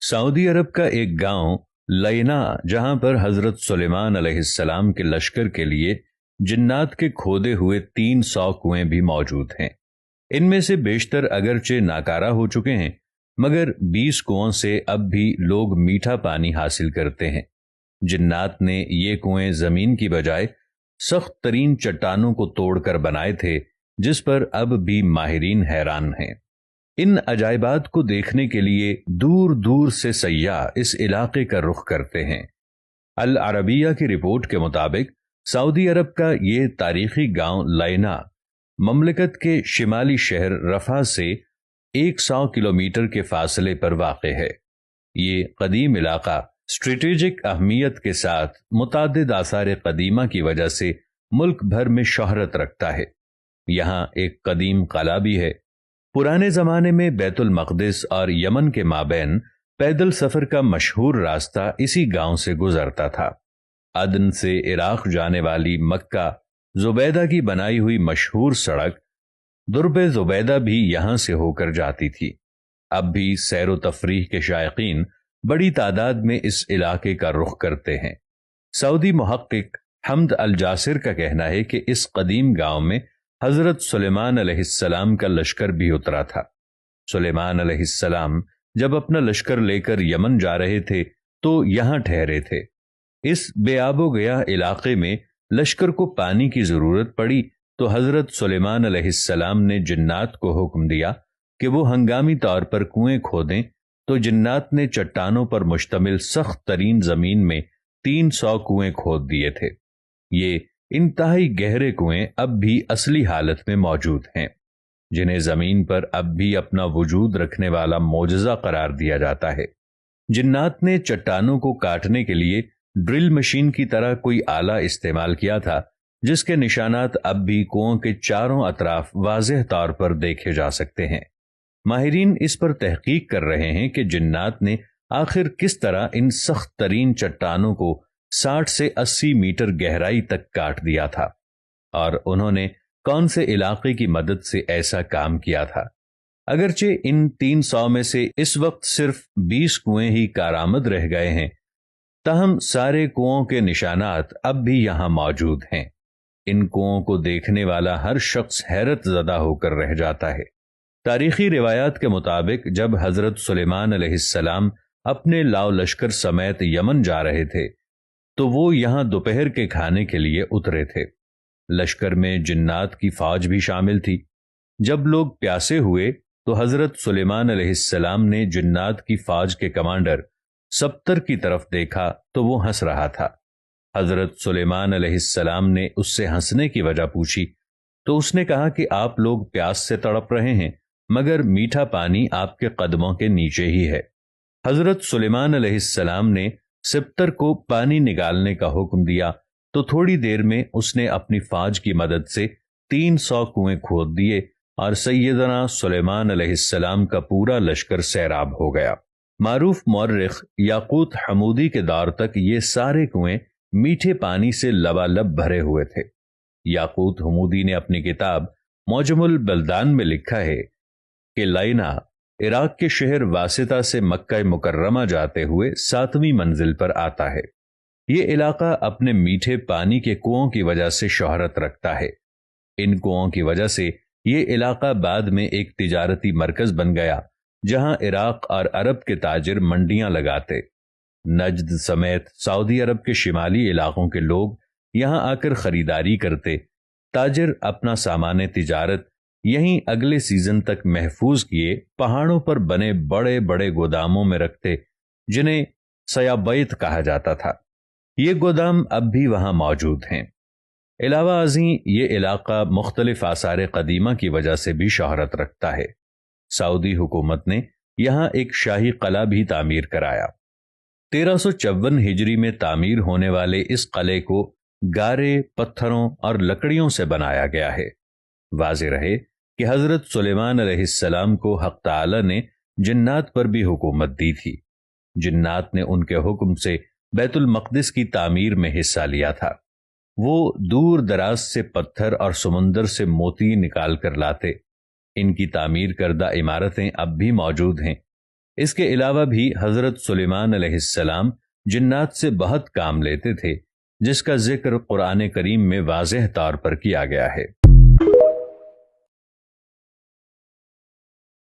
سعودی عرب کا ایک گاؤں لینا، جہاں پر حضرت سلیمان علیہ السلام کے لشکر کے لیے جنات کے کھودے ہوئے 300 کنویں بھی موجود ہیں۔ ان میں سے بیشتر اگرچہ ناکارہ ہو چکے ہیں، مگر 20 کنووں سے اب بھی لوگ میٹھا پانی حاصل کرتے ہیں۔ جنات نے یہ کنویں زمین کی بجائے سخت ترین چٹانوں کو توڑ کر بنائے تھے، جس پر اب بھی ماہرین حیران ہیں۔ ان عجائبات کو دیکھنے کے لیے دور دور سے سیاح اس علاقے کا رخ کرتے ہیں۔ العربیہ کی رپورٹ کے مطابق سعودی عرب کا یہ تاریخی گاؤں لینا مملکت کے شمالی شہر رفح سے 100 کلومیٹر کے فاصلے پر واقع ہے۔ یہ قدیم علاقہ اسٹریٹجک اہمیت کے ساتھ متعدد آثار قدیمہ کی وجہ سے ملک بھر میں شہرت رکھتا ہے۔ یہاں ایک قدیم قلعہ بھی ہے۔ پرانے زمانے میں بیت المقدس اور یمن کے مابین پیدل سفر کا مشہور راستہ اسی گاؤں سے گزرتا تھا۔ عدن سے عراق جانے والی مکہ زبیدہ کی بنائی ہوئی مشہور سڑک درب زبیدہ بھی یہاں سے ہو کر جاتی تھی۔ اب بھی سیر و تفریح کے شائقین بڑی تعداد میں اس علاقے کا رخ کرتے ہیں۔ سعودی محقق حمد الجاسر کا کہنا ہے کہ اس قدیم گاؤں میں حضرت سلیمان علیہ السلام کا لشکر بھی اترا تھا۔ سلیمان علیہ السلام جب اپنا لشکر لے کر یمن جا رہے تھے تو یہاں ٹھہرے تھے۔ اس بے آب و گیا علاقے میں لشکر کو پانی کی ضرورت پڑی تو حضرت سلیمان علیہ السلام نے جنات کو حکم دیا کہ وہ ہنگامی طور پر کنویں کھودیں، تو جنات نے چٹانوں پر مشتمل سخت ترین زمین میں 300 کنویں کھود دیے تھے۔ یہ انتہائی گہرے کنویں اب بھی اصلی حالت میں موجود ہیں، جنہیں زمین پر اب بھی اپنا وجود رکھنے والا معجزہ قرار دیا جاتا ہے۔ جنات نے چٹانوں کو کاٹنے کے لیے ڈرل مشین کی طرح کوئی آلہ استعمال کیا تھا، جس کے نشانات اب بھی کنووں کے چاروں اطراف واضح طور پر دیکھے جا سکتے ہیں۔ ماہرین اس پر تحقیق کر رہے ہیں کہ جنات نے آخر کس طرح ان سخت ترین چٹانوں کو 60 سے 80 میٹر گہرائی تک کاٹ دیا تھا، اور انہوں نے کون سے علاقے کی مدد سے ایسا کام کیا تھا۔ اگرچہ ان 300 میں سے اس وقت صرف 20 کنویں ہی کارآمد رہ گئے ہیں، تاہم سارے کنووں کے نشانات اب بھی یہاں موجود ہیں۔ ان کنووں کو دیکھنے والا ہر شخص حیرت زدہ ہو کر رہ جاتا ہے۔ تاریخی روایات کے مطابق جب حضرت سلیمان علیہ السلام اپنے لاؤ لشکر سمیت یمن جا رہے تھے تو وہ یہاں دوپہر کے کھانے کے لیے اترے تھے۔ لشکر میں جنات کی فوج بھی شامل تھی۔ جب لوگ پیاسے ہوئے تو حضرت سلیمان علیہ السلام نے جنات کی فوج کے کمانڈر سبتر کی طرف دیکھا تو وہ ہنس رہا تھا۔ حضرت سلیمان علیہ السلام نے اس سے ہنسنے کی وجہ پوچھی تو اس نے کہا کہ آپ لوگ پیاس سے تڑپ رہے ہیں، مگر میٹھا پانی آپ کے قدموں کے نیچے ہی ہے۔ حضرت سلیمان علیہ السلام نے سبتر کو پانی نکالنے کا حکم دیا تو تھوڑی دیر میں اس نے اپنی فوج کی مدد سے 300 کنویں کھود دیے اور سیدنا سلیمان علیہ السلام کا پورا لشکر سیراب ہو گیا۔ معروف مورخ یاقوت حمودی کے دور تک یہ سارے کنویں میٹھے پانی سے لبالب بھرے ہوئے تھے۔ یاقوت حمودی نے اپنی کتاب معجم البلدان میں لکھا ہے کہ لینا عراق کے شہر واسطہ سے مکہ مکرمہ جاتے ہوئے 7ویں منزل پر آتا ہے۔ یہ علاقہ اپنے میٹھے پانی کے کنووں کی وجہ سے شہرت رکھتا ہے۔ ان کنووں کی وجہ سے یہ علاقہ بعد میں ایک تجارتی مرکز بن گیا، جہاں عراق اور عرب کے تاجر منڈیاں لگاتے۔ نجد سمیت سعودی عرب کے شمالی علاقوں کے لوگ یہاں آ کر خریداری کرتے۔ تاجر اپنا سامان تجارت یہیں اگلے سیزن تک محفوظ کیے پہاڑوں پر بنے بڑے بڑے گوداموں میں رکھتے، جنہیں سیابیت کہا جاتا تھا۔ یہ گودام اب بھی وہاں موجود ہیں۔ علاوہ ازیں یہ علاقہ مختلف آثار قدیمہ کی وجہ سے بھی شہرت رکھتا ہے۔ سعودی حکومت نے یہاں ایک شاہی قلعہ بھی تعمیر کرایا۔ 1354 ہجری میں تعمیر ہونے والے اس قلعے کو گارے، پتھروں اور لکڑیوں سے بنایا گیا ہے۔ واضح رہے کہ حضرت سلیمان علیہ السلام کو حق تعالی نے جنات پر بھی حکومت دی تھی۔ جنات نے ان کے حکم سے بیت المقدس کی تعمیر میں حصہ لیا تھا۔ وہ دور دراز سے پتھر اور سمندر سے موتی نکال کر لاتے۔ ان کی تعمیر کردہ عمارتیں اب بھی موجود ہیں۔ اس کے علاوہ بھی حضرت سلیمان علیہ السلام جنات سے بہت کام لیتے تھے، جس کا ذکر قرآن کریم میں واضح طور پر کیا گیا ہے۔